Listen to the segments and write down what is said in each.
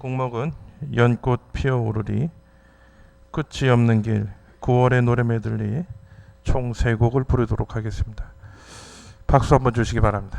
곡목은 연꽃 피어오르리, 끝이 없는 길, 9월의 노래 메들리 총 3곡을 부르도록 하겠습니다. 박수 한번 주시기 바랍니다.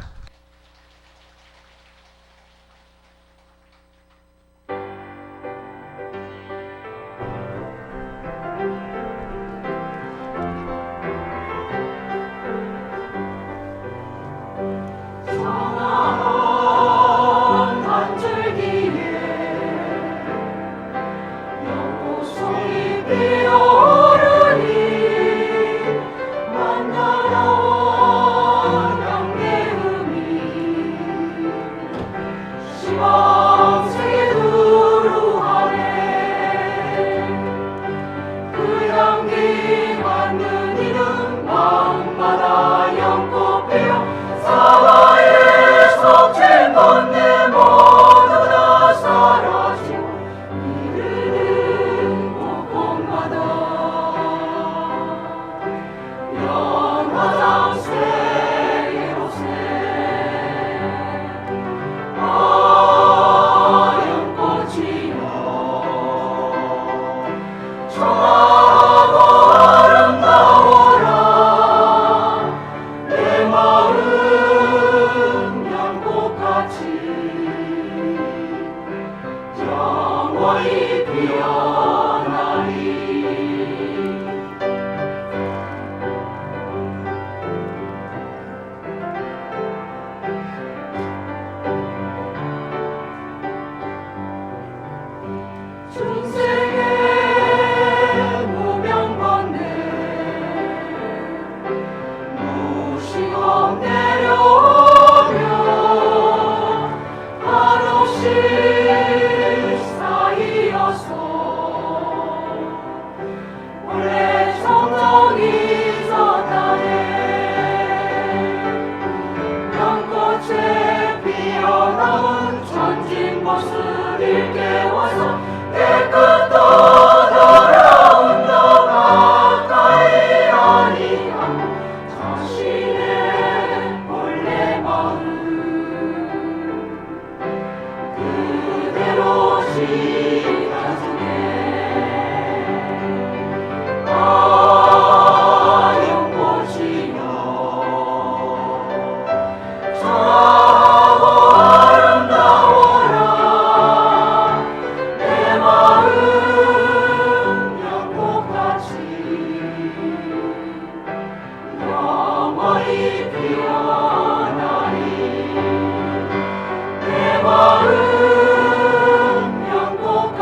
내 마음 영곡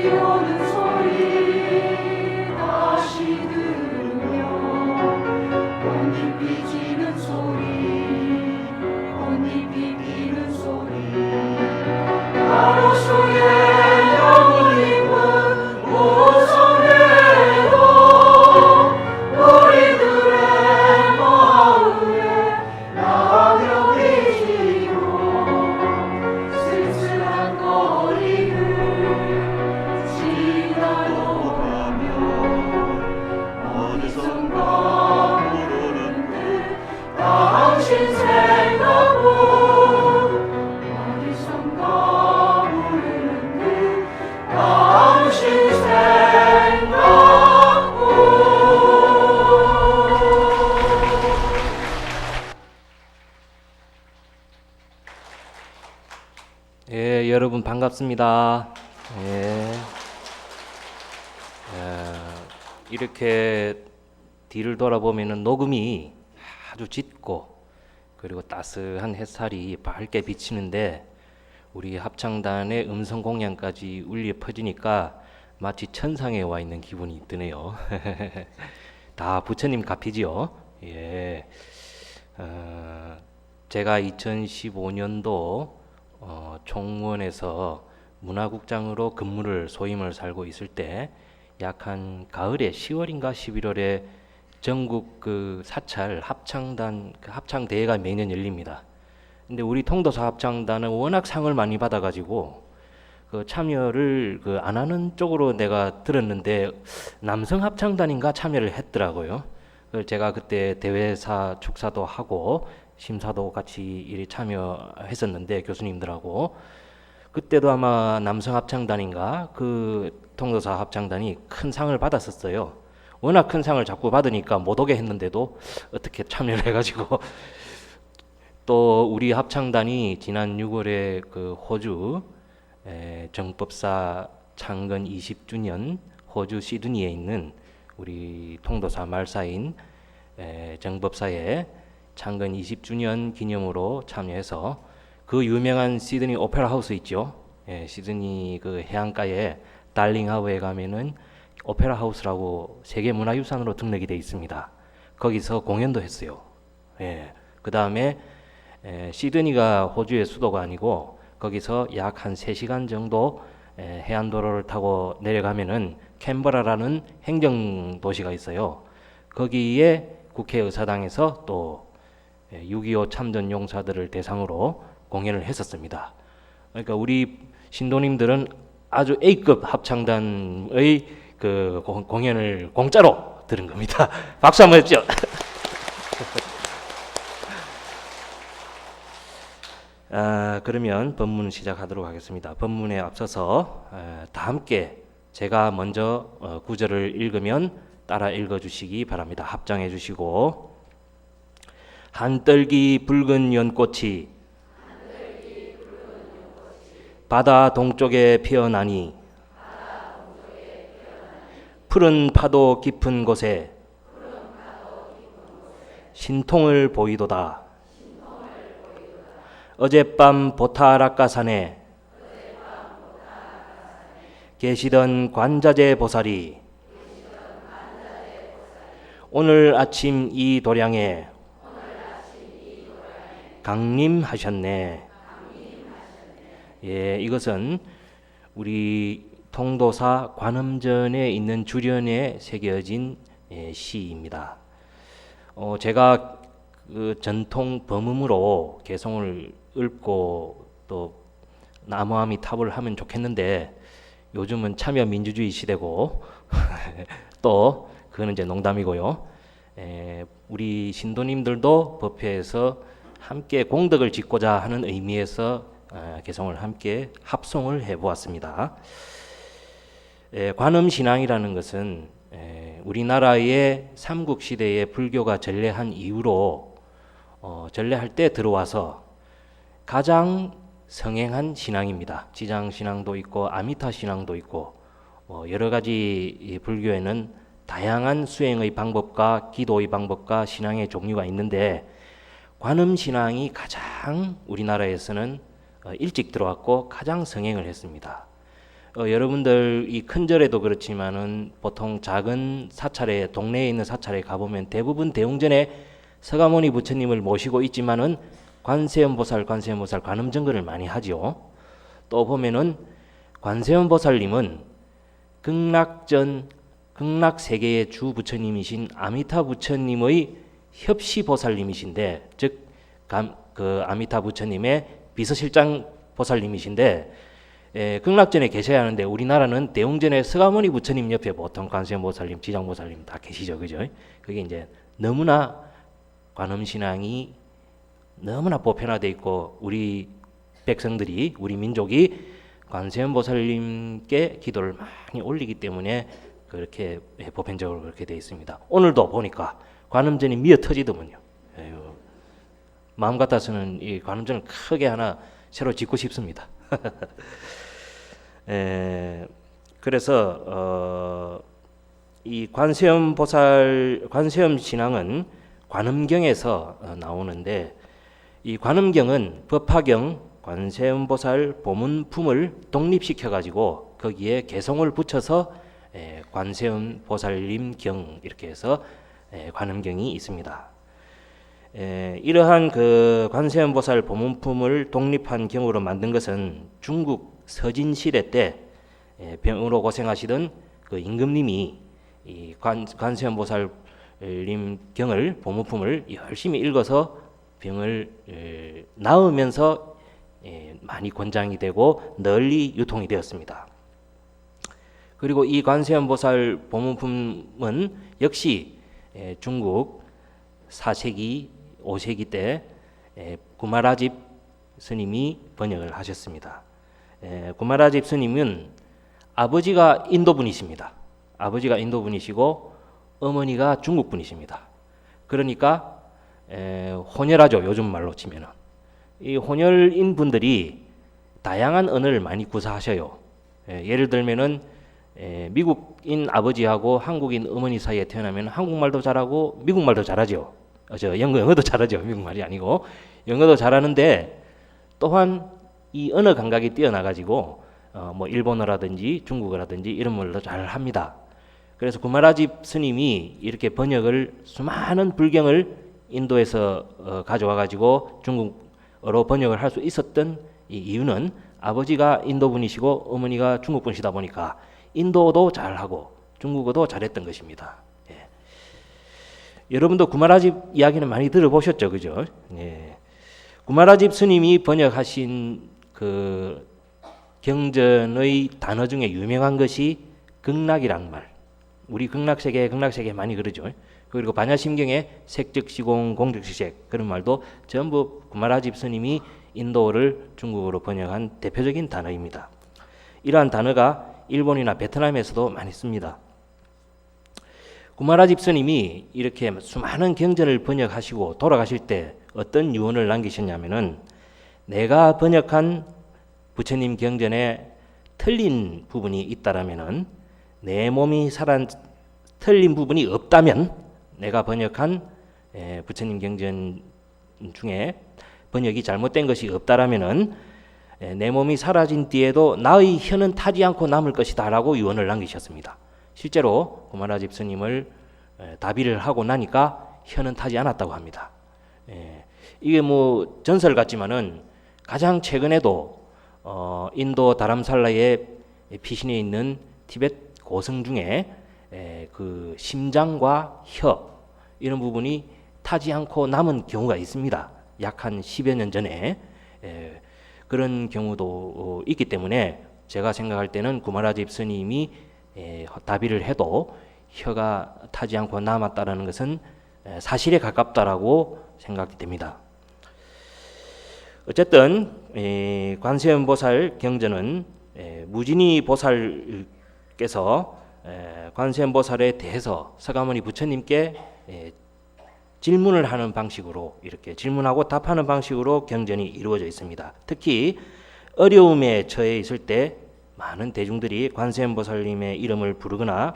오는 소리 다시 들으며 꽃잎이 지는 소리 꽃잎이 피는 소리 가로수에 영을 입은 모성애도 우리들의 마음에 낙엽이지요 쓸쓸한 거리를 지나가며 어디선가 부르는 듯 당신 생각뿐 어디선가 부르는 듯 당신 생각뿐 예, 여러분 반갑습니다. 예. 이렇게 뒤를 돌아보면은 녹음이 아주 짙고 그리고 따스한 햇살이 밝게 비치는데 우리 합창단의 음성 공양까지 울려 퍼지니까 마치 천상에 와 있는 기분이 드네요. 다 부처님 값이지요. 예. 제가 2015년도 총무원에서 문화국장으로 근무를 소임을 살고 있을 때 약 한 가을에 10월인가 11월에 전국 그 사찰 합창단 그 합창 대회가 매년 열립니다. 근데 우리 통도사 합창단은 워낙 상을 많이 받아가지고 그 참여를 그 안 하는 쪽으로 내가 들었는데 남성 합창단인가 참여를 했더라고요. 그래서 제가 그때 대회사 축사도 하고 심사도 같이 일에 참여했었는데 교수님들하고 그때도 아마 남성 합창단인가 그 통도사 합창단이 큰 상을 받았었어요. 워낙 큰 상을 자꾸 받으니까 못 오게 했는데도 어떻게 참여를 해가지고 또 우리 합창단이 지난 6월에 그 호주 정법사 창건 20주년 호주 시드니에 있는 우리 통도사 말사인 정법사의 창건 20주년 기념으로 참여해서 그 유명한 시드니 오페라 하우스 있죠. 시드니 그 해안가에 달링하우에 가면은 오페라 하우스라고 세계 문화유산으로 등록이 되어 있습니다. 거기서 공연도 했어요. 그 다음에 시드니가 호주의 수도가 아니고 거기서 약 한 3시간 정도 해안도로를 타고 내려가면은 캔버라라는 행정도시가 있어요. 거기에 국회의사당에서 또 6.25 참전 용사들을 대상으로 공연을 했었습니다. 그러니까 우리 신도님들은 아주 A급 합창단의 그 공연을 공짜로 들은 겁니다. 박수 한번 해주죠. 그러면 법문 시작하도록 하겠습니다. 법문에 앞서서 다 함께 제가 먼저 구절을 읽으면 따라 읽어주시기 바랍니다. 합장해 주시고 한떨기 붉은 연꽃이 바다 동쪽에 피어나니 푸른 파도 깊은 곳에 신통을 보이도다. 어젯밤 보타라카산에 계시던 관자재 보살이 오늘 아침 이 도량에 강림하셨네. 예, 이것은 우리 통도사 관음전에 있는 주련에 새겨진 시입니다. 제가 그 전통 범음으로 개성을 읊고 또 나무아미 탑을 하면 좋겠는데 요즘은 참여 민주주의 시대고 또 그거는 이제 농담이고요. 우리 신도님들도 법회에서 함께 공덕을 짓고자 하는 의미에서 개성을 함께 합송을 해보았습니다. 관음신앙이라는 것은 우리나라의 삼국시대에 불교가 전래한 이후로 전래할 때 들어와서 가장 성행한 신앙입니다. 지장신앙도 있고 아미타신앙도 있고 여러 가지 불교에는 다양한 수행의 방법과 기도의 방법과 신앙의 종류가 있는데 관음신앙이 가장 우리나라에서는 일찍 들어왔고 가장 성행을 했습니다. 여러분들 이 큰 절에도 그렇지만은 보통 작은 사찰에 동네에 있는 사찰에 가보면 대부분 대웅전에 서가모니 부처님을 모시고 있지만은 관세음보살 관음정근을 많이 하지요. 또 보면은 관세음보살님은 극락세계의 주 부처님이신 아미타 부처님의 협시보살님이신데, 즉 그 아미타 부처님의 비서실장 보살님이신데, 극락전에 계셔야 하는데 우리나라는 대웅전에 서가모니 부처님 옆에 보통 관세음보살님, 지장보살님 다 계시죠, 그죠? 그게 이제 너무나 관음신앙이 너무나 보편화돼 있고 우리 백성들이, 우리 민족이 관세음보살님께 기도를 많이 올리기 때문에 그렇게 보편적으로 그렇게 되어 있습니다. 오늘도 보니까 관음전이 미어 터지더군요. 마음 같아서는 이 관음전을 크게 하나 새로 짓고 싶습니다. 그래서 이 관세음 신앙은 관음경에서 나오는데, 이 관음경은 법화경, 관세음보살 보문품을 독립시켜 가지고 거기에 개성을 붙여서 관세음보살님경 이렇게 해서 관음경이 있습니다. 이러한 그 관세음보살 보문품을 독립한 경으로 만든 것은 중국 서진시대 때 병으로 고생하시던 그 임금님이 이 관세음보살님 경을, 보문품을 열심히 읽어서 병을 나으면서 많이 권장이 되고 널리 유통이 되었습니다. 그리고 이 관세음보살 보문품은 역시 중국 4세기, 5세기 때 구마라집 스님이 번역을 하셨습니다. 구마라집 스님은 아버지가 인도분이십니다. 아버지가 인도분이시고 어머니가 중국분이십니다. 그러니까 혼혈하죠, 요즘 말로 치면은. 이 혼혈인 분들이 다양한 언어를 많이 구사하셔요. 예를 들면은 미국인 아버지하고 한국인 어머니 사이에 태어나면 한국말도 잘하고 미국말도 잘하죠. 영어도 잘하죠. 미국말이 아니고 영어도 잘하는데, 또한 이 언어 감각이 뛰어나가지고 뭐 일본어라든지 중국어라든지 이런 말도 잘 합니다. 그래서 구마라집 스님이 이렇게 번역을, 수많은 불경을 인도에서 가져와가지고 중국어로 번역을 할 수 있었던 이 이유는 아버지가 인도분이시고 어머니가 중국분이시다 보니까 인도어도 잘하고 중국어도 잘했던 것입니다. 여러분도 구마라집 이야기는 많이 들어보셨죠, 그죠? 구마라집 스님이 번역하신 그 경전의 단어 중에 유명한 것이 극락이란 말. 우리 극락세계 많이 그러죠. 그리고 반야심경에 색즉시공 공즉시색, 그런 말도 전부 구마라집 스님이 인도어를 중국어로 번역한 대표적인 단어입니다. 이러한 단어가 일본이나 베트남에서도 많이 씁니다. 구마라집 스님이 이렇게 수많은 경전을 번역하시고 돌아가실 때 어떤 유언을 남기셨냐면은, 내가 번역한 부처님 경전에 틀린 부분이 있다라면은, 내 몸이 틀린 부분이 없다면, 내가 번역한 부처님 경전 중에 번역이 잘못된 것이 없다라면은 내 몸이 사라진 뒤에도 나의 혀는 타지 않고 남을 것이다 라고 유언을 남기셨습니다. 실제로 구마라집 스님을 다비를 하고 나니까 혀는 타지 않았다고 합니다. 이게 뭐 전설 같지만은 가장 최근에도 인도 다람살라의 피신해 있는 티베트 고성 중에 그 심장과 혀 이런 부분이 타지 않고 남은 경우가 있습니다. 약 한 10여 년 전에 그런 경우도 있기 때문에 제가 생각할 때는 구마라집 스님이 다비를 해도 혀가 타지 않고 남았다라는 것은 사실에 가깝다라고 생각이 됩니다. 어쨌든 관세음보살 경전은 무진이 보살께서 관세음보살에 대해서 서가모니 부처님께 질문을 하는 방식으로, 이렇게 질문하고 답하는 방식으로 경전이 이루어져 있습니다. 특히 어려움에 처해 있을 때 많은 대중들이 관세음보살님의 이름을 부르거나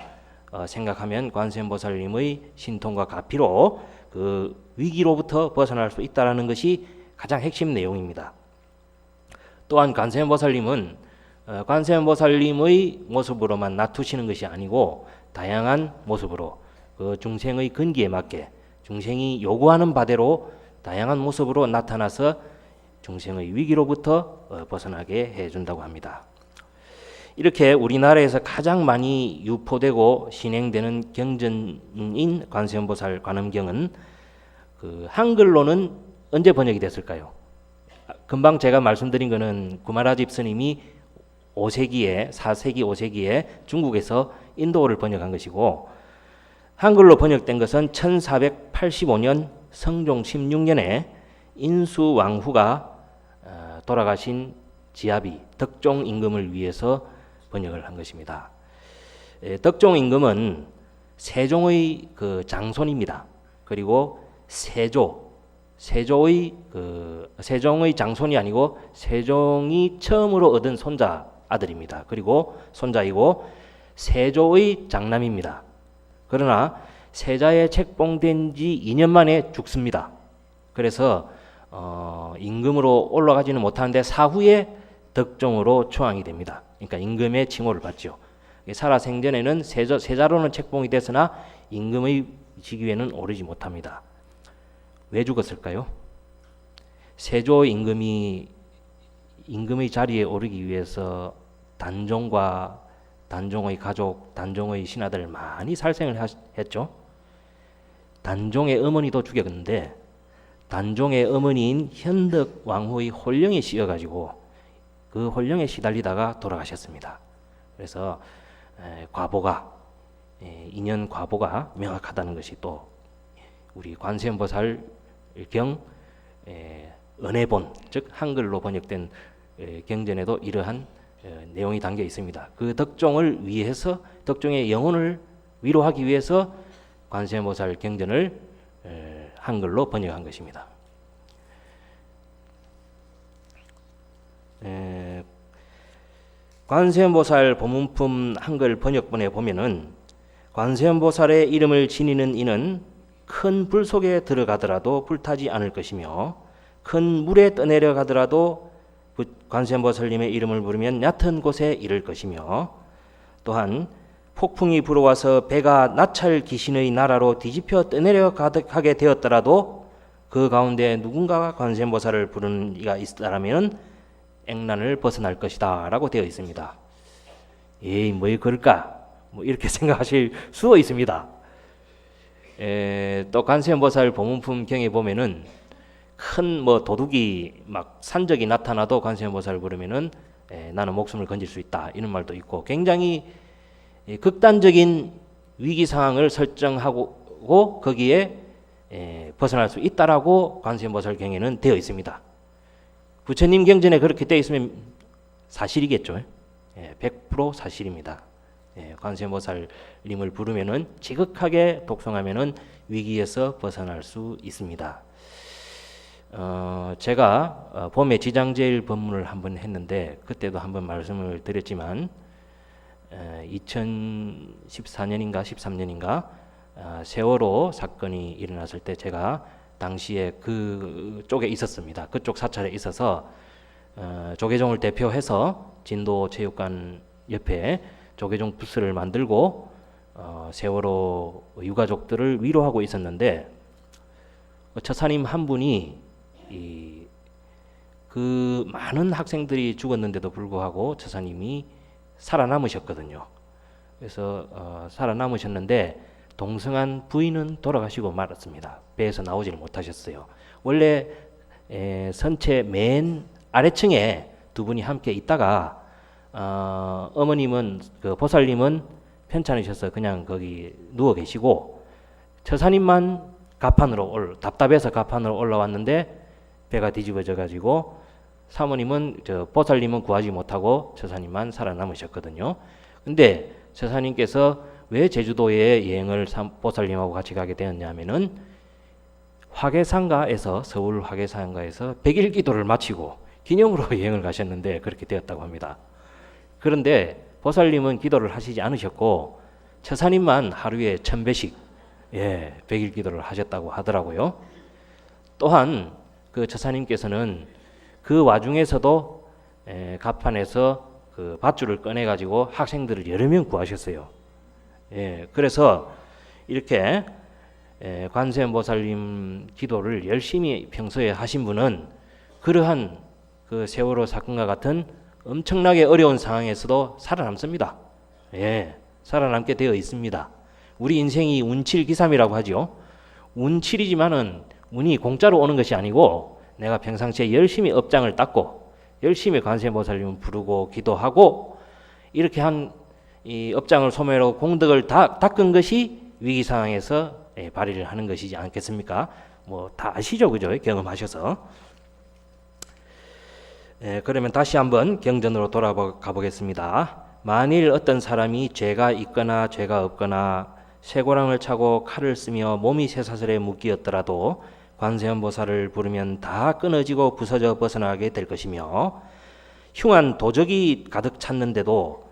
생각하면 관세음보살님의 신통과 가피로 그 위기로부터 벗어날 수 있다는 것이 가장 핵심 내용입니다. 또한 관세음보살님은 관세음보살님의 모습으로만 놔두시는 것이 아니고 다양한 모습으로 그 중생의 근기에 맞게 중생이 요구하는 바대로 다양한 모습으로 나타나서 중생의 위기로부터 벗어나게 해준다고 합니다. 이렇게 우리나라에서 가장 많이 유포되고 진행되는 경전인 관세음보살 관음경은 그 한글로는 언제 번역이 됐을까요? 금방 제가 말씀드린 것은 구마라집 스님이 4세기 5세기에 중국에서 인도어를 번역한 것이고 한글로 번역된 것은 1485년 성종 16년에 인수왕후가 돌아가신 지아비 덕종 임금을 위해서 번역을 한 것입니다. 덕종 임금은 세종의 그 장손입니다. 그리고 세종의 장손이 아니고 세종이 처음으로 얻은 손자 아들입니다. 그리고 손자이고 세조의 장남입니다. 그러나 세자에 책봉된 지 2년 만에 죽습니다. 그래서 임금으로 올라가지는 못하는데 사후에 덕종으로 초항이 됩니다. 그러니까 임금의 칭호를 받죠. 살아생전에는 세자로는 책봉이 됐으나 임금의 직위에는 오르지 못합니다. 왜 죽었을까요? 세조 임금의 자리에 오르기 위해서 단종과 단종의 가족, 단종의 신하들 많이 살생을 했죠. 단종의 어머니도 죽였는데 단종의 어머니인 현덕 왕후의 홀령에 씌어가지고 그 홀령에 시달리다가 돌아가셨습니다. 그래서 인연 과보가 명확하다는 것이 또 우리 관세음보살 경 은혜본 즉 한글로 번역된 경전에도 이러한 내용이 담겨 있습니다. 그 덕종을 위해서 덕종의 영혼을 위로하기 위해서 관세음보살 경전을 한글로 번역한 것입니다. 관세음보살 법문품 한글 번역본에 보면은 관세음보살의 이름을 지니는 이는 큰 불 속에 들어가더라도 불타지 않을 것이며 큰 물에 떠내려가더라도 관세음보살님의 이름을 부르면 얕은 곳에 이를 것이며 또한 폭풍이 불어와서 배가 나찰 귀신의 나라로 뒤집혀 떠내려가게 되었더라도 그 가운데 누군가가 관세음보살을 부르는 이가 있다라면 액난을 벗어날 것이다 라고 되어 있습니다. 에이 뭐 그럴까? 뭐 이렇게 생각하실 수도 있습니다. 또 관세음보살 법문품 경에 보면은 큰 뭐 도둑이 막 산적이 나타나도 관세음보살 부르면은 나는 목숨을 건질 수 있다 이런 말도 있고 굉장히 극단적인 위기 상황을 설정하고 거기에 벗어날 수 있다라고 관세음보살 경에는 되어 있습니다. 부처님 경전에 그렇게 되어 있으면 사실이겠죠. 100% 사실입니다. 관세음보살님을 부르면은 지극하게 독송하면은 위기에서 벗어날 수 있습니다. 제가 봄에 지장제일 법문을 한번 했는데 그때도 한번 말씀을 드렸지만 2014년인가 13년인가 세월호 사건이 일어났을 때 제가 당시에 그 쪽에 있었습니다. 그쪽 사찰에 있어서 조계종을 대표해서 진도체육관 옆에 조계종 부스를 만들고 세월호 유가족들을 위로하고 있었는데 처사님 한 분이 그 많은 학생들이 죽었는데도 불구하고 처사님이 살아남으셨거든요. 그래서 살아남으셨는데 동성한 부인은 돌아가시고 말았습니다. 배에서 나오지를 못하셨어요. 원래 선체 맨 아래층에 두 분이 함께 있다가 어머님은 그 보살님은 편찮으셔서 그냥 거기 누워 계시고 처사님만 답답해서 가판으로 올라왔는데 배가 뒤집어져 가지고 사모님은 보살님은 구하지 못하고 처사님만 살아남으셨거든요. 근데 처사님께서 왜 제주도에 여행을 보살님하고 같이 가게 되었냐면은 화계상가에서 서울 화계상가에서 100일 기도를 마치고 기념으로 여행을 가셨는데 그렇게 되었다고 합니다. 그런데 보살님은 기도를 하시지 않으셨고 처사님만 하루에 1000배씩 100일 기도를 하셨다고 하더라고요. 또한 그 처사님께서는 그 와중에서도 가판에서 그 밧줄을 꺼내 가지고 학생들을 여러 명 구하셨어요. 예, 그래서 이렇게 관세음보살님 기도를 열심히 평소에 하신 분은 그러한 그 세월호 사건과 같은 엄청나게 어려운 상황에서도 살아남습니다. 예, 살아남게 되어 있습니다. 우리 인생이 운칠기삼이라고 하죠. 운칠이지만은 운이 공짜로 오는 것이 아니고 내가 평상시에 열심히 업장을 닦고 열심히 관세음보살님을 부르고 기도하고 이렇게 한 이 업장을 소멸하고 공덕을 다 닦은 것이 위기 상황에서 발휘를 하는 것이지 않겠습니까? 뭐 다 아시죠, 그죠? 경험하셔서. 그러면 다시 한번 경전으로 돌아가 보겠습니다. 만일 어떤 사람이 죄가 있거나 죄가 없거나 쇠고랑을 차고 칼을 쓰며 몸이 쇠사슬에 묶이었더라도 관세음보살을 부르면 다 끊어지고 부서져 벗어나게 될 것이며 흉한 도적이 가득 찼는데도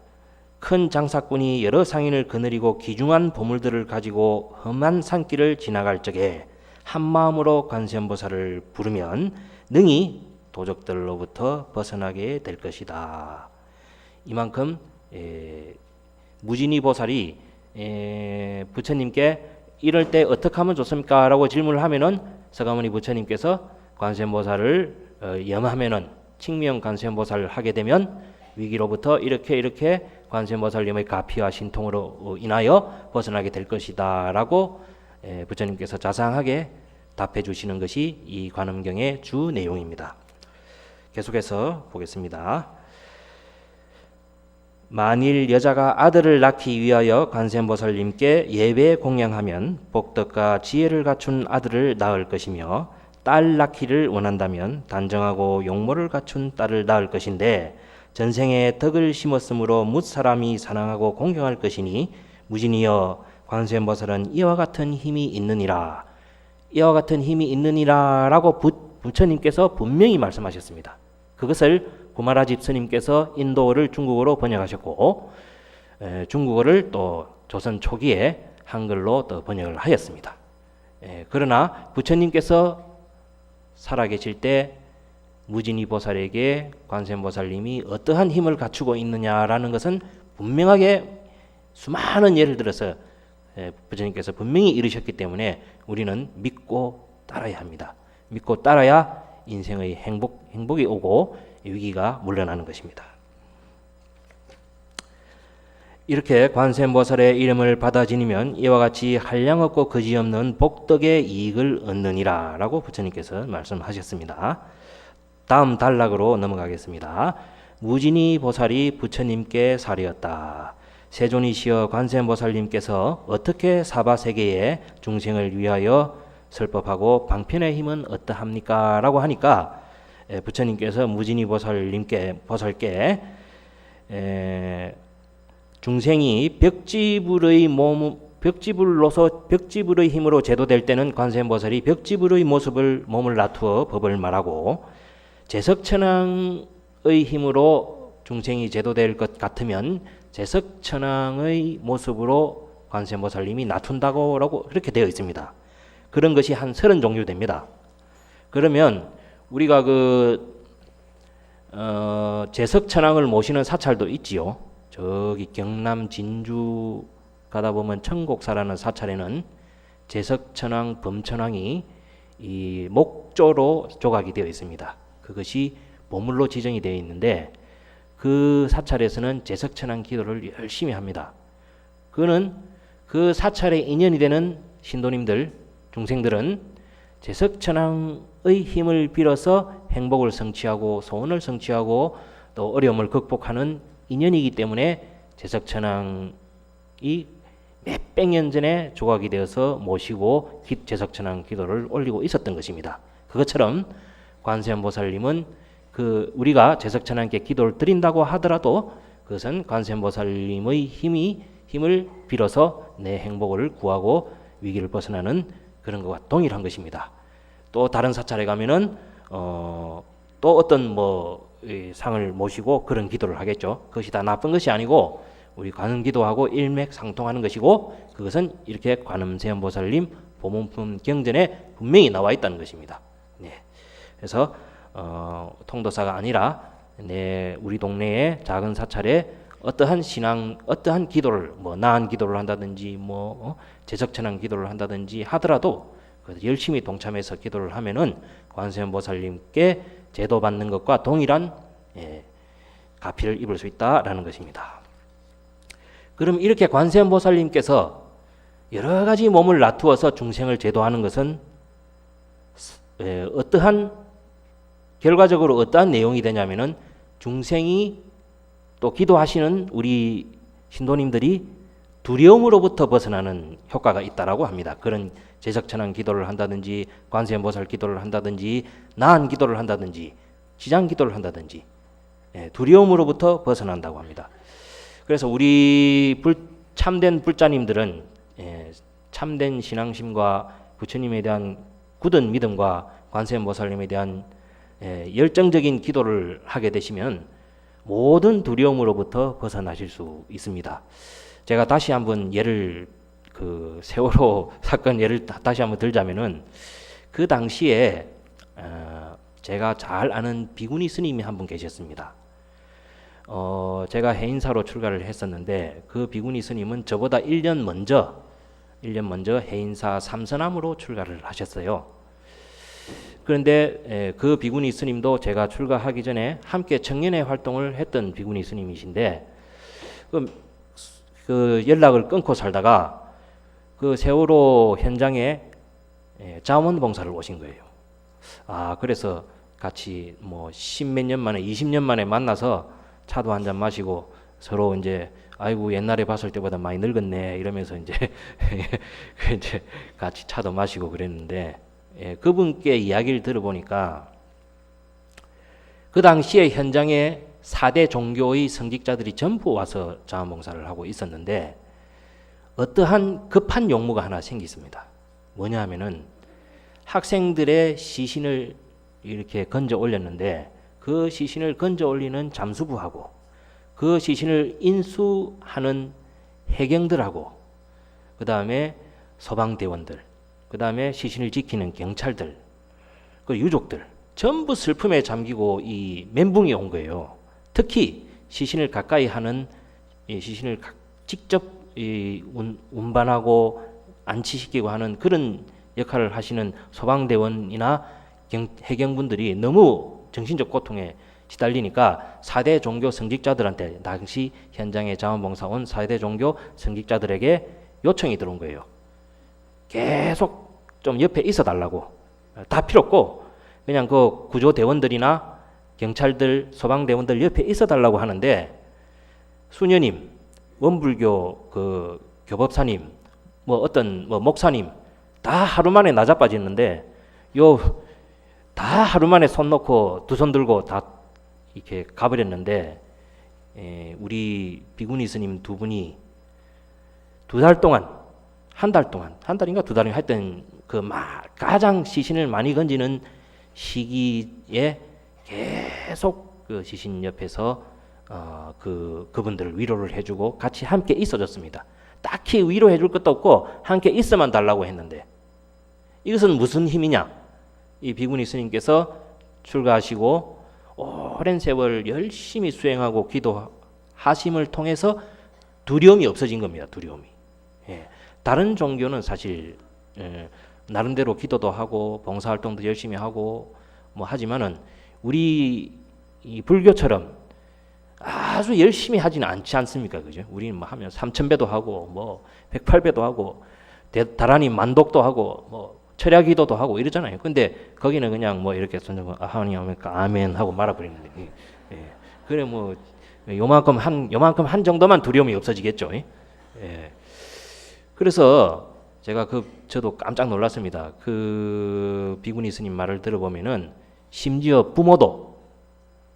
큰 장사꾼이 여러 상인을 거느리고 귀중한 보물들을 가지고 험한 산길을 지나갈 적에 한 마음으로 관세음보살을 부르면 능히 도적들로부터 벗어나게 될 것이다. 이만큼 무진이 보살이 부처님께 이럴 때 어떻게 하면 좋습니까? 라고 질문을 하면은 서가모니 부처님께서 관세음보살을 염하면은 칭명 관세음보살을 하게 되면 위기로부터 이렇게 관세음보살님의 가피와 신통으로 인하여 벗어나게 될 것이다 라고 부처님께서 자상하게 답해 주시는 것이 이 관음경의 주 내용입니다. 계속해서 보겠습니다. 만일 여자가 아들을 낳기 위하여 관세음보살님께 예배 공양하면 복덕과 지혜를 갖춘 아들을 낳을 것이며 딸 낳기를 원한다면 단정하고 용모를 갖춘 딸을 낳을 것인데 전생에 덕을 심었으므로 뭇사람이 사랑하고 공경할 것이니 무진이여 관세음보살은 이와 같은 힘이 있느니라. 이와 같은 힘이 있느니라 라고 부처님께서 분명히 말씀하셨습니다. 그것을 구마라집 스님께서 인도어를 중국어로 번역하셨고 중국어를 또 조선 초기에 한글로 또 번역을 하였습니다. 그러나 부처님께서 살아계실 때 무진이 보살에게 관세음보살님이 어떠한 힘을 갖추고 있느냐라는 것은 분명하게 수많은 예를 들어서 부처님께서 분명히 이르셨기 때문에 우리는 믿고 따라야 합니다. 믿고 따라야 인생의 행복이 오고 위기가 물러나는 것입니다. 이렇게 관세음보살의 이름을 받아 지니면 이와 같이 한량없고 거지없는 복덕의 이익을 얻느니라 라고 부처님께서 말씀하셨습니다. 다음 단락으로 넘어가겠습니다. 무진이 보살이 부처님께 사리었다. 세존이시여 관세음보살님께서 어떻게 사바세계의 중생을 위하여 설법하고 방편의 힘은 어떠합니까? 라고 하니까 부처님께서 무진이 보살께 중생이 벽지불의 힘으로 제도될 때는 관세음보살이 벽지불의 몸을 놔두어 법을 말하고 제석천왕의 힘으로 중생이 제도될 것 같으면 제석천왕의 모습으로 관세음보살님이 놔둔다고 라고 그렇게 되어 있습니다. 그런 것이 한 30종류 됩니다. 그러면 우리가 제석천왕을 모시는 사찰도 있지요. 저기 경남 진주 가다 보면 청곡사라는 사찰에는 제석천왕, 범천왕이 이 목조로 조각이 되어 있습니다. 그것이 보물로 지정이 되어 있는데 그 사찰에서는 제석천왕 기도를 열심히 합니다. 그는 그 사찰에 인연이 되는 신도님들, 중생들은 제석천왕의 힘을 빌어서 행복을 성취하고 소원을 성취하고 또 어려움을 극복하는 인연이기 때문에 제석천왕이 몇백 년 전에 조각이 되어서 모시고 제석천왕 기도를 올리고 있었던 것입니다. 그것처럼 관세음보살님은 우리가 제석천왕께 기도를 드린다고 하더라도 그것은 관세음보살님의 힘을 빌어서 내 행복을 구하고 위기를 벗어나는 그런 것과 동일한 것입니다. 또 다른 사찰에 가면은 또 어떤 상을 모시고 그런 기도를 하겠죠. 그것이 다 나쁜 것이 아니고 우리 관음 기도하고 일맥상통하는 것이고 그것은 이렇게 관음세음보살님 보문품 경전에 분명히 나와 있다는 것입니다. 네. 그래서 통도사가 아니라 우리 동네의 작은 사찰에 어떠한 기도를 나한 기도를 한다든지 제석천한 기도를 한다든지 하더라도 열심히 동참해서 기도를 하면은 관세음보살님께 제도 받는 것과 동일한 가피를 입을 수 있다라는 것입니다. 그럼 이렇게 관세음보살님께서 여러 가지 몸을 놔두어서 중생을 제도하는 것은 결과적으로 어떠한 내용이 되냐면은 중생이 또 기도하시는 우리 신도님들이 두려움으로부터 벗어나는 효과가 있다라고 합니다. 그런 제석천한 기도를 한다든지 관세음보살 기도를 한다든지 나한 기도를 한다든지 지장 기도를 한다든지 두려움으로부터 벗어난다고 합니다. 그래서 우리 참된 불자님들은 참된 신앙심과 부처님에 대한 굳은 믿음과 관세음보살님에 대한 열정적인 기도를 하게 되시면 모든 두려움으로부터 벗어나실 수 있습니다. 제가 다시 한번 세월호 사건 예를 다시 한번 들자면은 그 당시에 제가 잘 아는 비구니 스님이 한 분 계셨습니다. 제가 해인사로 출가를 했었는데 그 비구니 스님은 저보다 1년 먼저 해인사 삼선함으로 출가를 하셨어요. 그런데 그 비구니 스님도 제가 출가하기 전에 함께 청년회 활동을 했던 비구니 스님이신데 그 연락을 끊고 살다가 그 세월호 현장에 자원봉사를 오신 거예요. 그래서 같이 10몇 년 만에 20년 만에 만나서 차도 한잔 마시고 서로 이제 아이고 옛날에 봤을 때보다 많이 늙었네 이러면서 이제 같이 차도 마시고 그랬는데 그분께 이야기를 들어보니까 그 당시에 현장에 4대 종교의 성직자들이 전부 와서 자원봉사를 하고 있었는데 어떠한 급한 용무가 하나 생겼습니다. 뭐냐 하면은 학생들의 시신을 이렇게 건져 올렸는데 그 시신을 건져 올리는 잠수부하고 그 시신을 인수하는 해경들하고 그 다음에 소방대원들 그 다음에 시신을 지키는 경찰들 그 유족들 전부 슬픔에 잠기고 이 멘붕이 온 거예요. 특히 시신을 가까이 하는 시신을 직접 운반하고 안치시키고 하는 그런 역할을 하시는 소방대원이나 해경분들이 너무 정신적 고통에 시달리니까 4대 종교 성직자들한테 당시 현장에 자원봉사 온 4대 종교 성직자들에게 요청이 들어온 거예요. 계속 좀 옆에 있어 달라고. 다 필요 없고 그냥 그 구조대원들이나 경찰들, 소방대원들 옆에 있어 달라고 하는데 수녀님, 원불교 그 교법사님, 어떤 목사님 다 하루 만에 나자빠지는데 다 하루 만에 손 놓고 두 손 들고 다 이렇게 가버렸는데 우리 비구니 스님 두 분이 한 달인가 두 달인가 하여튼 가장 시신을 많이 건지는 시기에 계속 그 시신 옆에서 그분들을 위로를 해주고 같이 함께 있어줬습니다. 딱히 위로해줄 것도 없고 함께 있어만 달라고 했는데 이것은 무슨 힘이냐? 이 비구니 스님께서 출가하시고 오랜 세월 열심히 수행하고 기도하심을 통해서 두려움이 없어진 겁니다. 두려움이. 다른 종교는 사실 나름대로 기도도 하고 봉사활동도 열심히 하고 하지만은 우리 이 불교처럼 아주 열심히 하지는 않지 않습니까? 그죠? 우리는 하면 3,000배도 하고 108배도 하고 다란히 만독도 하고 철야기도도 하고 이러잖아요. 근데 거기는 그냥 이렇게 손잡고 하나님 아멘 하고 말아버리는데 그래 요만큼 한 정도만 두려움이 없어지겠죠. 그래서 제가 저도 깜짝 놀랐습니다. 그 비구니 스님 말을 들어보면은 심지어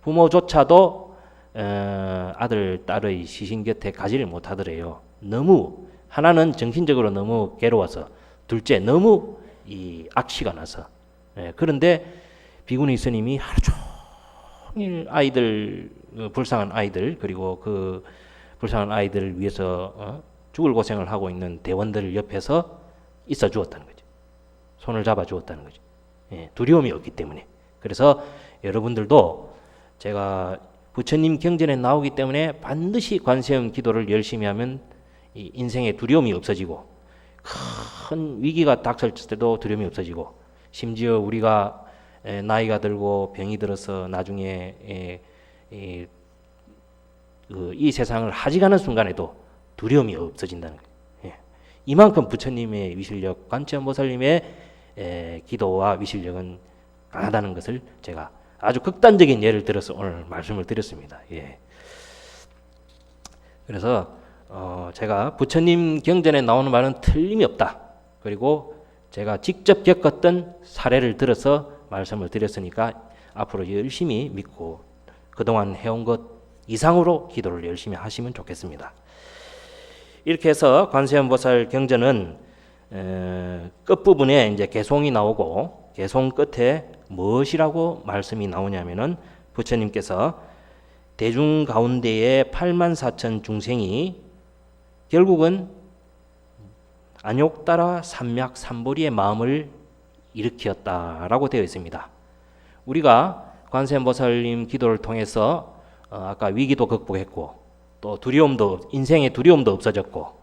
부모조차도 아들 딸의 시신 곁에 가지를 못하더래요. 너무 하나는 정신적으로 너무 괴로워서 둘째 너무 이 악취가 나서. 그런데 비구니 스님이 하루 종일 불쌍한 아이들 그리고 그 불쌍한 아이들을 위해서 죽을 고생을 하고 있는 대원들 옆에서 있어 주었다는 거죠. 손을 잡아 주었다는 거죠. 두려움이 없기 때문에. 그래서 여러분들도 제가 부처님 경전에 나오기 때문에 반드시 관세음 기도를 열심히 하면 이 인생에 두려움이 없어지고 큰 위기가 닥칠 때도 두려움이 없어지고 심지어 우리가 나이가 들고 병이 들어서 나중에 이 세상을 하직하는 순간에도 두려움이 없어진다는 거예요. 예. 이만큼 부처님의 위실력, 관세음보살님의 기도와 위실력은 강하다는 것을 제가 아주 극단적인 예를 들어서 오늘 말씀을 드렸습니다. 예. 그래서 제가 부처님 경전에 나오는 말은 틀림이 없다. 그리고 제가 직접 겪었던 사례를 들어서 말씀을 드렸으니까 앞으로 열심히 믿고 그동안 해온 것 이상으로 기도를 열심히 하시면 좋겠습니다. 이렇게 해서 관세음보살 경전은 끝부분에 이제 개송이 나오고 개송 끝에 무엇이라고 말씀이 나오냐면은 부처님께서 대중 가운데에 84,000 중생이 결국은 안욕따라 삼맥삼보리의 마음을 일으켰다라고 되어 있습니다. 우리가 관세음보살님 기도를 통해서 아까 위기도 극복했고 또 두려움도 인생의 두려움도 없어졌고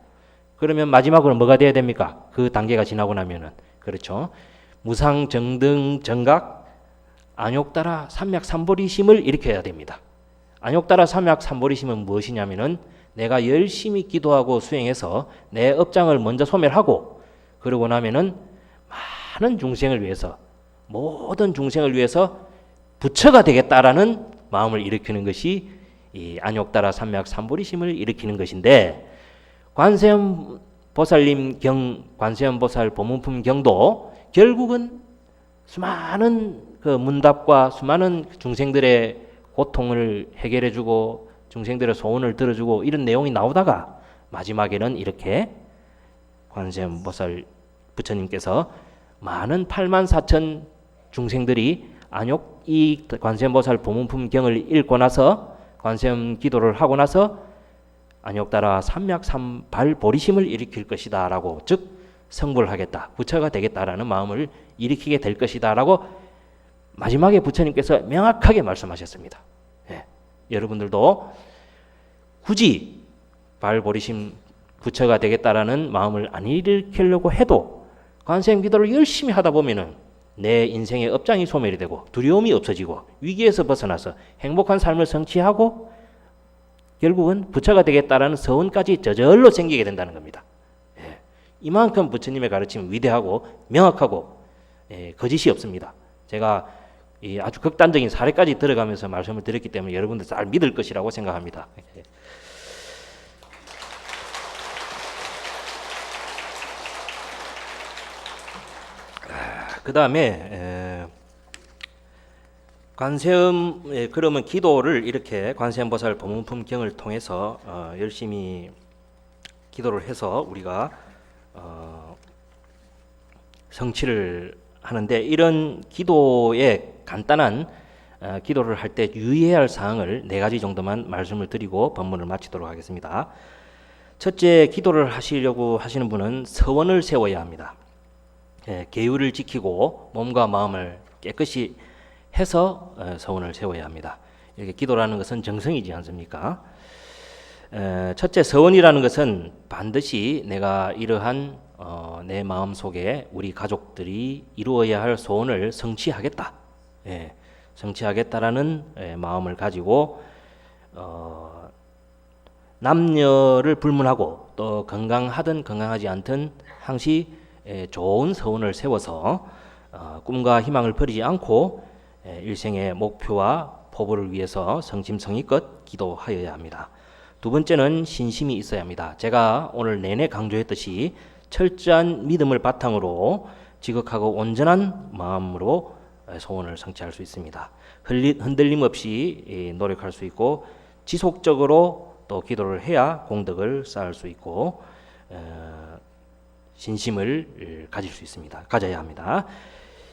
그러면 마지막으로 뭐가 돼야 됩니까? 그 단계가 지나고 나면은 그렇죠. 무상정등 정각 안욕따라 삼맥삼보리심을 일으켜야 됩니다. 안욕따라 삼맥삼보리심은 무엇이냐면은 내가 열심히 기도하고 수행해서 내 업장을 먼저 소멸하고 그러고 나면은 많은 중생을 위해서 모든 중생을 위해서 부처가 되겠다라는 마음을 일으키는 것이 이 안욕따라 삼맥삼보리심을 일으키는 것인데 관세음보살님 경, 관세음보살 보문품 경도 결국은 수많은 그 문답과 수많은 중생들의 고통을 해결해주고 중생들의 소원을 들어주고 이런 내용이 나오다가 마지막에는 이렇게 관세음보살 부처님께서 많은 84,000 중생들이 안욕 이 관세음보살 보문품 경을 읽고 나서 관세음 기도를 하고 나서 안욕따라 삼맥삼발 보리심을 일으킬 것이다 라고 즉 성불을 하겠다 부처가 되겠다라는 마음을 일으키게 될 것이다 라고 마지막에 부처님께서 명확하게 말씀하셨습니다. 예. 여러분들도 굳이 발보리심 부처가 되겠다라는 마음을 안 일으키려고 해도 관세음 기도를 열심히 하다 보면은 내 인생의 업장이 소멸이 되고 두려움이 없어지고 위기에서 벗어나서 행복한 삶을 성취하고 결국은 부처가 되겠다라는 서원까지 저절로 생기게 된다는 겁니다. 예. 이만큼 부처님의 가르침은 위대하고 명확하고 거짓이 없습니다. 제가 아주 극단적인 사례까지 들어가면서 말씀을 드렸기 때문에 여러분들 잘 믿을 것이라고 생각합니다. 그 다음에 관세음 그러면 기도를 이렇게 관세음보살 보문품경을 통해서 열심히 기도를 해서 우리가 성취를 하는데 이런 기도의 간단한 기도를 할 때 유의해야 할 사항을 4가지 정도만 말씀을 드리고 본문을 마치도록 하겠습니다. 첫째, 기도를 하시려고 하시는 분은 서원을 세워야 합니다. 계율을 지키고 몸과 마음을 깨끗이 해서 서원을 세워야 합니다. 이렇게 기도라는 것은 정성이지 않습니까? 첫째, 서원이라는 것은 반드시 내가 이러한 내 마음 속에 우리 가족들이 이루어야 할 소원을 성취하겠다. 성취하겠다라는 마음을 가지고 남녀를 불문하고 또 건강하든 건강하지 않든 항시 좋은 서원을 세워서 꿈과 희망을 버리지 않고 일생의 목표와 포부를 위해서 성심성의껏 기도하여야 합니다. 두 번째는 신심이 있어야 합니다. 제가 오늘 내내 강조했듯이 철저한 믿음을 바탕으로 지극하고 온전한 마음으로 소원을 성취할 수 있습니다. 흔들림 없이 노력할 수 있고 지속적으로 또 기도를 해야 공덕을 쌓을 수 있고 신심을 가질 수 있습니다. 가져야 합니다.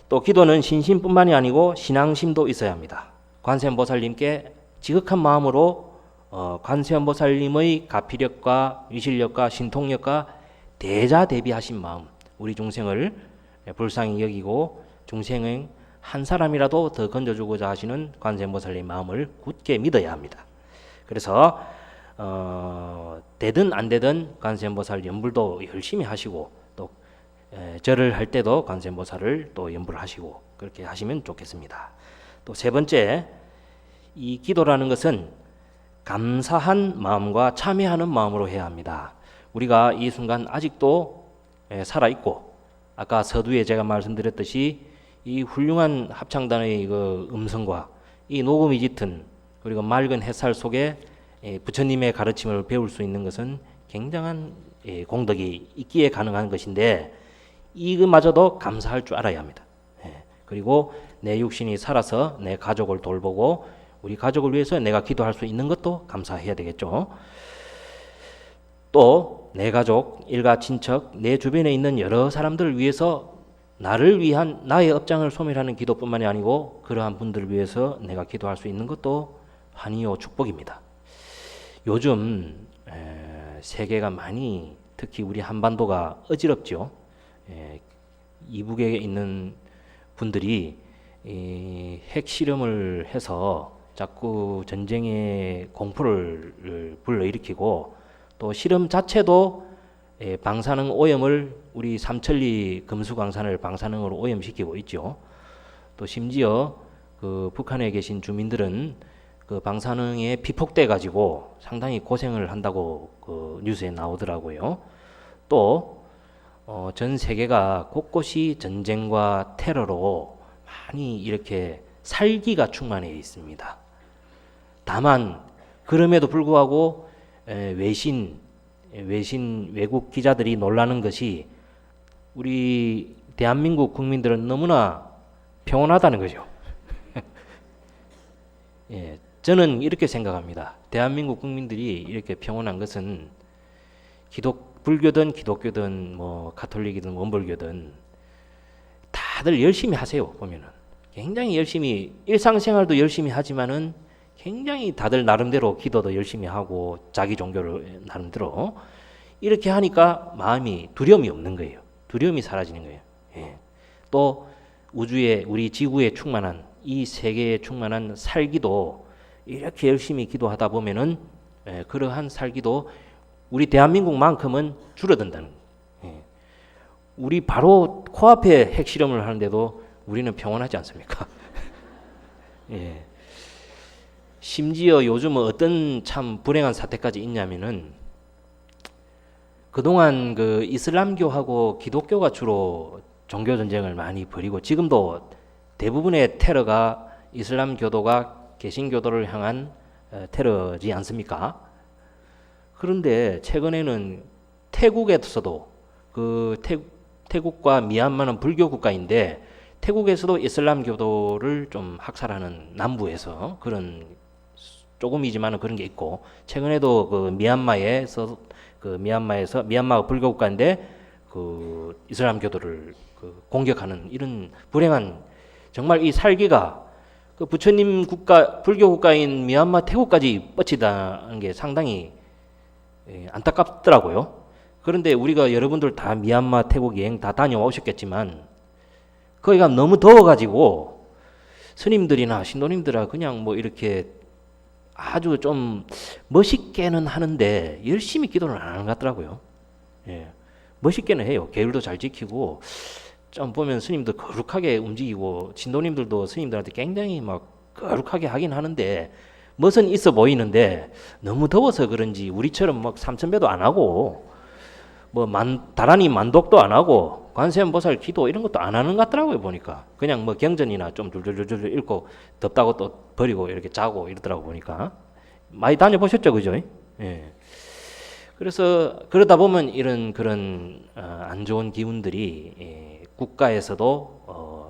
또 기도는 신심뿐만이 아니고 신앙심도 있어야 합니다. 관세음보살님께 지극한 마음으로 관세음보살님의 가피력과 위실력과 신통력과 대자대비하신 마음, 우리 중생을 불쌍히 여기고 중생의 한 사람이라도 더 건져주고자 하시는 관세음보살님 마음을 굳게 믿어야 합니다. 그래서 되든 안 되든 관세음보살 연불도 열심히 하시고 또 절을 할 때도 관세음보살을 또 연불을 하시고 그렇게 하시면 좋겠습니다. 또 세 번째, 이 기도라는 것은 감사한 마음과 참여하는 마음으로 해야 합니다. 우리가 이 순간 아직도 살아있고 아까 서두에 제가 말씀드렸듯이 이 훌륭한 합창단의 그 음성과 이 녹음이 짙은 그리고 맑은 햇살 속에 부처님의 가르침을 배울 수 있는 것은 굉장한 공덕이 있기에 가능한 것인데 이것마저도 감사할 줄 알아야 합니다. 그리고 내 육신이 살아서 내 가족을 돌보고 우리 가족을 위해서 내가 기도할 수 있는 것도 감사해야 되겠죠. 또 내 가족, 일가, 친척, 내 주변에 있는 여러 사람들을 위해서 나를 위한 나의 업장을 소멸하는 기도뿐만이 아니고 그러한 분들을 위해서 내가 기도할 수 있는 것도 환희요 축복입니다. 요즘 세계가 많이 특히 우리 한반도가 어지럽죠. 이북에 있는 분들이 핵실험을 해서 자꾸 전쟁의 공포를 불러일으키고 또 실험 자체도 방사능 오염을 우리 삼천리 금수광산을 방사능으로 오염시키고 있죠. 또 심지어 그 북한에 계신 주민들은 그 방사능에 피폭돼 가지고 상당히 고생을 한다고 그 뉴스에 나오더라고요. 또 전 세계가 곳곳이 전쟁과 테러로 많이 이렇게 살기가 충만해 있습니다. 다만 그럼에도 불구하고 외국 기자들이 놀라는 것이 우리 대한민국 국민들은 너무나 평온하다는 거죠. 저는 이렇게 생각합니다. 대한민국 국민들이 이렇게 평온한 것은 불교든 기독교든 뭐 가톨릭이든 원불교든 다들 열심히 하세요. 보면은 굉장히 열심히 일상생활도 열심히 하지만은 굉장히 다들 나름대로 기도도 열심히 하고 자기 종교를 나름대로 이렇게 하니까 마음이 두려움이 없는 거예요. 두려움이 사라지는 거예요. 또 우주에 우리 지구에 충만한 이 세계에 충만한 살기도 이렇게 열심히 기도하다 보면은 그러한 살기도 우리 대한민국만큼은 줄어든다는 거예요. 우리 바로 코앞에 핵실험을 하는데도 우리는 평온하지 않습니까? 심지어 요즘은 어떤 참 불행한 사태까지 있냐면은 그동안 그 이슬람교하고 기독교가 주로 종교 전쟁을 많이 벌이고 지금도 대부분의 테러가 이슬람교도가 개신교도를 향한 테러지 않습니까? 그런데 최근에는 태국에서도 그 태국과 미얀마는 불교 국가인데 태국에서도 이슬람교도를 좀 학살하는 남부에서 그런 조금이지만은 그런 게 있고 최근에도 그 미얀마가 불교 국가인데 그 이슬람교도를 그 공격하는 이런 불행한 정말 이 살기가 그 부처님 국가 불교 국가인 미얀마 태국까지 뻗치다는 게 상당히 안타깝더라고요. 그런데 우리가 여러분들 다 미얀마 태국 여행 다 다녀오셨겠지만 거기가 너무 더워가지고 스님들이나 신도님들아 그냥 뭐 이렇게 아주 좀 멋있게는 하는데 열심히 기도를 안 하는 것 같더라고요. 멋있게는 해요. 계율도 잘 지키고 좀 보면 스님들 거룩하게 움직이고 신도님들도 스님들한테 굉장히 막 거룩하게 하긴 하는데 멋은 있어 보이는데 너무 더워서 그런지 우리처럼 막 삼천배도 안 하고 뭐 다란히 만독도 안 하고 관세음보살 기도 이런 것도 안 하는 것 같더라고요. 보니까 그냥 뭐 경전이나 좀 줄줄줄줄 읽고 덥다고 또 버리고 이렇게 자고 이러더라고 보니까 많이 다녀보셨죠, 그죠? 그래서 그러다 보면 이런 그런 안 좋은 기운들이 국가에서도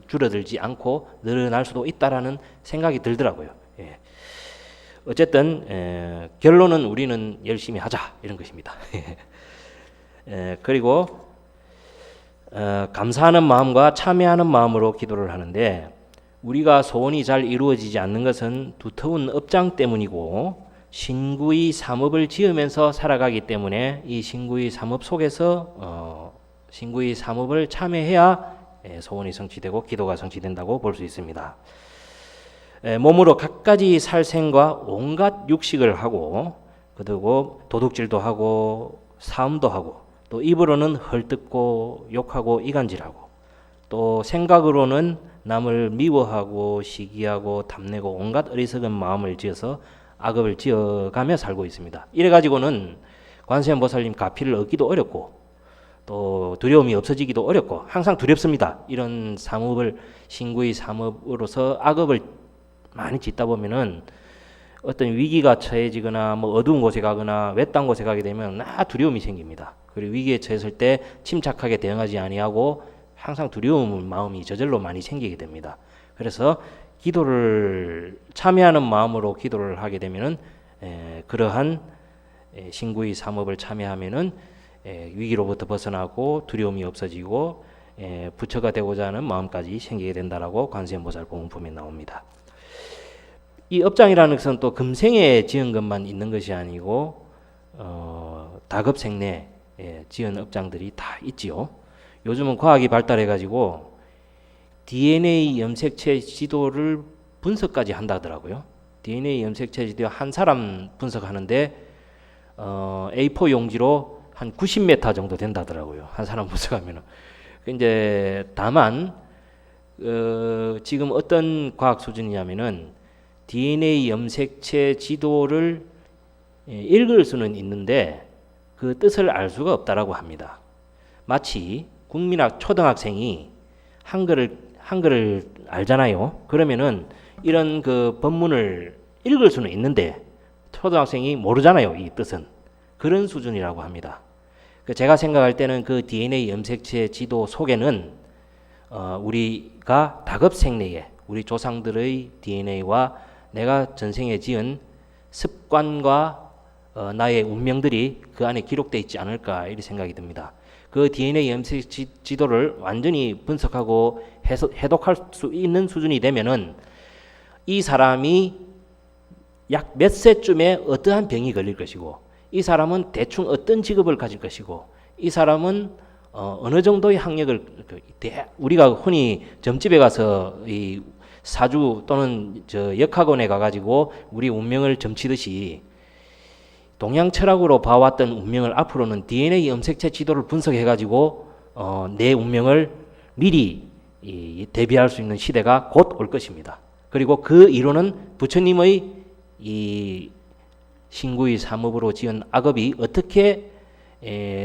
줄어들지 않고 늘어날 수도 있다라는 생각이 들더라고요. 어쨌든 결론은 우리는 열심히 하자 이런 것입니다. 그리고 감사하는 마음과 참여하는 마음으로 기도를 하는데 우리가 소원이 잘 이루어지지 않는 것은 두터운 업장 때문이고 신구의 삼업을 지으면서 살아가기 때문에 이 신구의 삼업 속에서 신구의 삼업을 참여해야 소원이 성취되고 기도가 성취된다고 볼 수 있습니다. 몸으로 갖가지 살생과 온갖 육식을 하고 그리고 도둑질도 하고 사음도 하고 또 입으로는 헐뜯고 욕하고 이간질하고 또 생각으로는 남을 미워하고 시기하고 탐내고 온갖 어리석은 마음을 지어서 악업을 지어가며 살고 있습니다. 이래가지고는 관세음보살님 가피를 얻기도 어렵고 또 두려움이 없어지기도 어렵고 항상 두렵습니다. 이런 삼업을 신구의 삼업으로서 악업을 많이 짓다 보면은 어떤 위기가 처해지거나 뭐 어두운 곳에 가거나 외딴 곳에 가게 되면 두려움이 생깁니다. 그리고 위기에 처했을 때 침착하게 대응하지 아니하고 항상 두려움 마음이 저절로 많이 생기게 됩니다. 그래서 기도를 참여하는 마음으로 기도를 하게 되면은 그러한 신구의 삼업을 참여하면은 위기로부터 벗어나고 두려움이 없어지고 부처가 되고자 하는 마음까지 생기게 된다라고 관세음보살 공문품에 나옵니다. 이 업장이라는 것은 또 금생에 지은 것만 있는 것이 아니고 다급생내에 지은 업장들이 다 있지요. 요즘은 과학이 발달해 가지고 DNA 염색체 지도를 분석까지 한다더라고요. DNA 염색체 지도 한 사람 분석하는데 A4 용지로 한 90m 정도 된다더라고요. 한 사람 분석하면은. 이제 다만 지금 어떤 과학 수준이냐면은 DNA 염색체 지도를 읽을 수는 있는데 그 뜻을 알 수가 없다라고 합니다. 마치 국민학 초등학생이 한글을 알잖아요. 그러면은 이런 그 법문을 읽을 수는 있는데 초등학생이 모르잖아요. 이 뜻은. 그런 수준이라고 합니다. 제가 생각할 때는 그 DNA 염색체 지도 속에는 우리가 다급생내에 우리 조상들의 DNA와 내가 전생에 지은 습관과 나의 운명들이 그 안에 기록되어 있지 않을까 이렇게 생각이 듭니다. 그 DNA 염색 지도를 완전히 분석하고 해독할 수 있는 수준이 되면은 이 사람이 약 몇 세쯤에 어떠한 병이 걸릴 것이고 이 사람은 대충 어떤 직업을 가질 것이고 이 사람은 어느 정도의 학력을 우리가 흔히 점집에 가서 이 사주 또는 역학원에 가가지고 우리 운명을 점치듯이 동양 철학으로 봐왔던 운명을 앞으로는 DNA 염색체 지도를 분석해가지고 내 운명을 미리 대비할 수 있는 시대가 곧 올 것입니다. 그리고 그 이론은 부처님의 이 신구의 삼업으로 지은 악업이 어떻게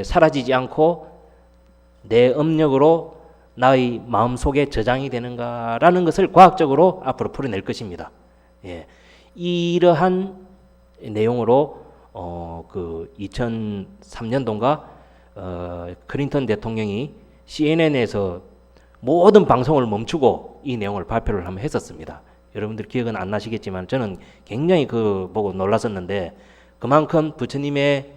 사라지지 않고 내 업력으로 나의 마음속에 저장이 되는가라는 것을 과학적으로 앞으로 풀어낼 것입니다. 이러한 내용으로 그 2003년도인가 클린턴 대통령이 CNN에서 모든 방송을 멈추고 이 내용을 발표를 한번 했었습니다. 여러분들 기억은 안 나시겠지만 저는 굉장히 그 보고 놀랐었는데 그만큼 부처님의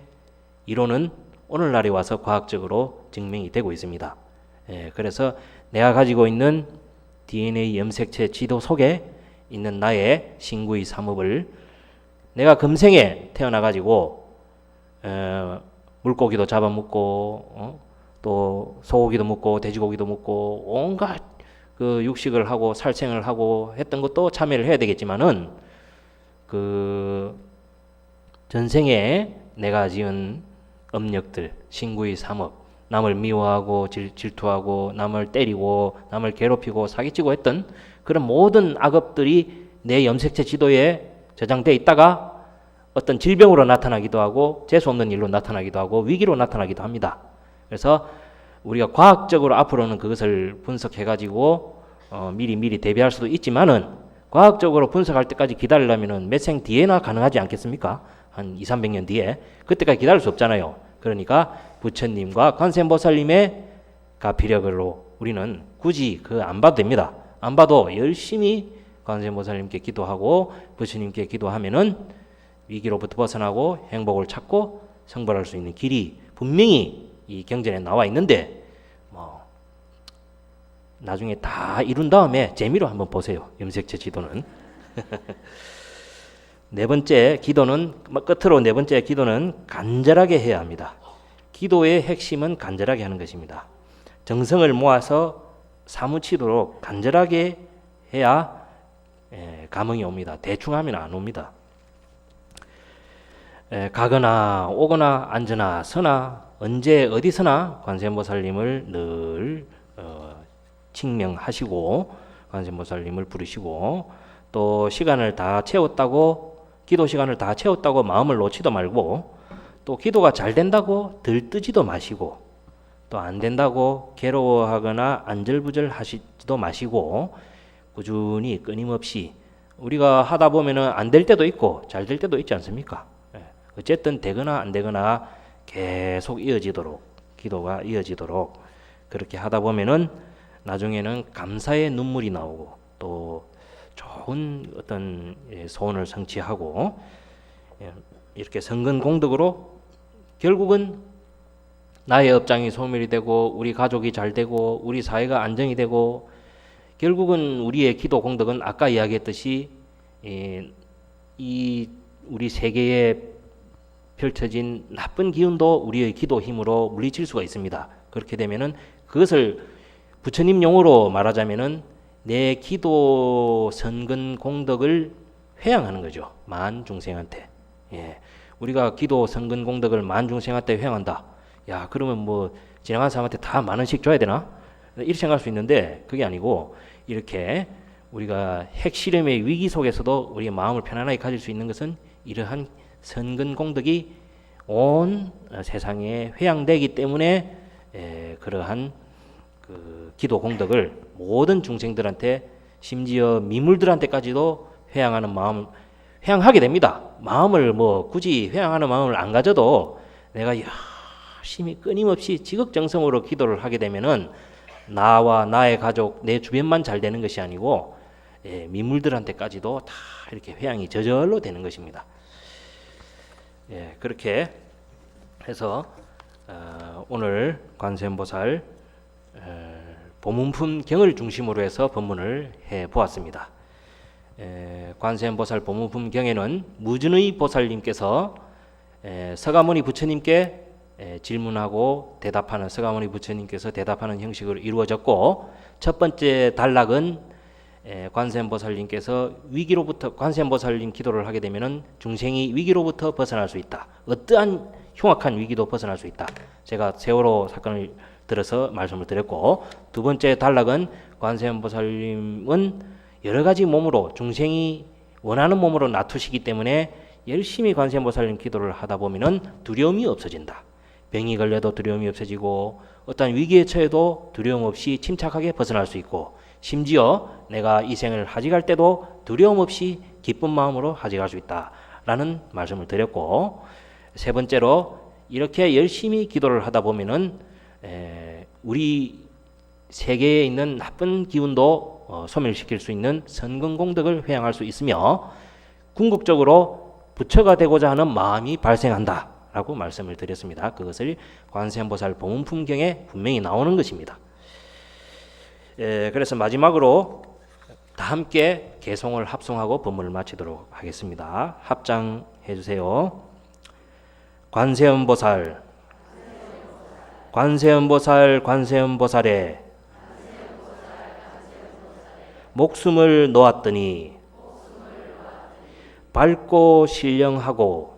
이론은 오늘날에 와서 과학적으로 증명이 되고 있습니다. 그래서 내가 가지고 있는 DNA 염색체 지도 속에 있는 나의 신구의 삼업을 내가 금생에 태어나가지고 물고기도 잡아먹고 또 소고기도 먹고 돼지고기도 먹고 온갖 그 육식을 하고 살생을 하고 했던 것도 참여를 해야 되겠지만은 그 전생에 내가 지은 업력들 신구의 삼업 남을 미워하고 질투하고 남을 때리고 남을 괴롭히고 사기치고 했던 그런 모든 악업들이 내 염색체 지도에 저장되어 있다가 어떤 질병으로 나타나기도 하고 재수 없는 일로 나타나기도 하고 위기로 나타나기도 합니다. 그래서 우리가 과학적으로 앞으로는 그것을 분석해가지고 미리 대비할 수도 있지만은 과학적으로 분석할 때까지 기다리려면은 몇 생 뒤에나 가능하지 않겠습니까? 한 200~300년 뒤에 그때까지 기다릴 수 없잖아요. 그러니까 부처님과 관세음보살님의 가피력으로 우리는 굳이 안 봐도 됩니다. 안 봐도 열심히 관세음보살님께 기도하고 부처님께 기도하면은 위기로부터 벗어나고 행복을 찾고 성불할 수 있는 길이 분명히 이 경전에 나와 있는데 나중에 다 이룬 다음에 재미로 한번 보세요. 염색체 지도는. 네 번째 기도는 끝으로 네 번째 기도는 간절하게 해야 합니다. 기도의 핵심은 간절하게 하는 것입니다. 정성을 모아서 사무치도록 간절하게 해야 감흥이 옵니다. 대충 하면 안 옵니다. 가거나 오거나 앉으나 서나 언제 어디서나 관세음보살님을 늘 칭명하시고 관세음보살님을 부르시고, 또 시간을 다 채웠다고, 기도 시간을 다 채웠다고 마음을 놓지도 말고, 또 기도가 잘 된다고 들뜨지도 마시고, 또 안 된다고 괴로워하거나 안절부절 하시지도 마시고, 꾸준히 끊임없이 우리가 하다 보면은 안 될 때도 있고 잘 될 때도 있지 않습니까? 어쨌든 되거나 안 되거나 계속 이어지도록, 기도가 이어지도록 그렇게 하다 보면은 나중에는 감사의 눈물이 나오고 또 좋은 어떤 소원을 성취하고, 이렇게 성근 공덕으로 결국은 나의 업장이 소멸이 되고 우리 가족이 잘 되고 우리 사회가 안정이 되고, 결국은 우리의 기도 공덕은 아까 이야기했듯이 이 우리 세계에 펼쳐진 나쁜 기운도 우리의 기도 힘으로 물리칠 수가 있습니다. 그렇게 되면은 그것을 부처님 용어로 말하자면은 내 기도 선근 공덕을 회양하는 거죠. 만 중생한테. 우리가 기도 선근 공덕을 만 중생한테 회양한다. 야, 그러면 뭐 지나간 사람한테 다 만 원씩 줘야 되나? 이렇게 생각할 수 있는데 그게 아니고, 이렇게 우리가 핵실험의 위기 속에서도 우리의 마음을 편안하게 가질 수 있는 것은 이러한 선근 공덕이 온 세상에 회양되기 때문에 그러한 그 기도 공덕을 모든 중생들한테, 심지어 미물들한테까지도 회양하는 마음, 회양하게 됩니다. 마음을 뭐 굳이 회양하는 마음을 안 가져도 내가 열심히 끊임없이 지극정성으로 기도를 하게 되면은 나와 나의 가족, 내 주변만 잘 되는 것이 아니고 미물들한테까지도 다 이렇게 회양이 저절로 되는 것입니다. 그렇게 해서 오늘 관세음보살 보문품 경을 중심으로 해서 법문을 해 보았습니다. 관세음보살 보문품 경에는 무준의 보살님께서 서가모니 부처님께 질문하고 대답하는, 서가모니 부처님께서 대답하는 형식으로 이루어졌고, 첫 번째 단락은 관세음보살님께서 위기로부터, 관세음보살님 기도를 하게 되면은 중생이 위기로부터 벗어날 수 있다. 어떠한 흉악한 위기도 벗어날 수 있다. 제가 세월호 사건을 들어서 말씀을 드렸고, 두 번째 단락은 관세음보살님은 여러 가지 몸으로 중생이 원하는 몸으로 놔두시기 때문에 열심히 관세음보살님 기도를 하다 보면은 두려움이 없어진다. 병이 걸려도 두려움이 없어지고 어떤 위기에 처해도 두려움 없이 침착하게 벗어날 수 있고, 심지어 내가 이 생을 하직할 때도 두려움 없이 기쁜 마음으로 하직할 수 있다라는 말씀을 드렸고, 세 번째로 이렇게 열심히 기도를 하다 보면은 우리 세계에 있는 나쁜 기운도 소멸시킬 수 있는 선근공덕을 회양할 수 있으며 궁극적으로 부처가 되고자 하는 마음이 발생한다 라고 말씀을 드렸습니다. 그것을 관세음보살 보문품경에 분명히 나오는 것입니다. 그래서 마지막으로 다 함께 개송을 합송하고 법문을 마치도록 하겠습니다. 합장해 주세요. 관세음보살, 관세음보살, 관세음보살에 목숨을 놓았더니 밝고 신령하고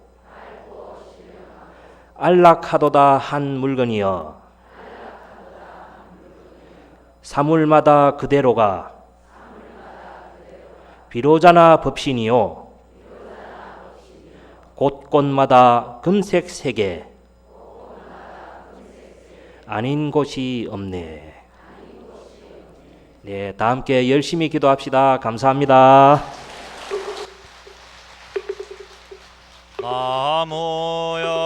안락하도다 한 물건이여 사물마다 그대로가 비로자나 법신이요 곳곳마다 금색 세계 아닌 곳이 없네. 네, 다 함께 열심히 기도합시다. 감사합니다. 나무여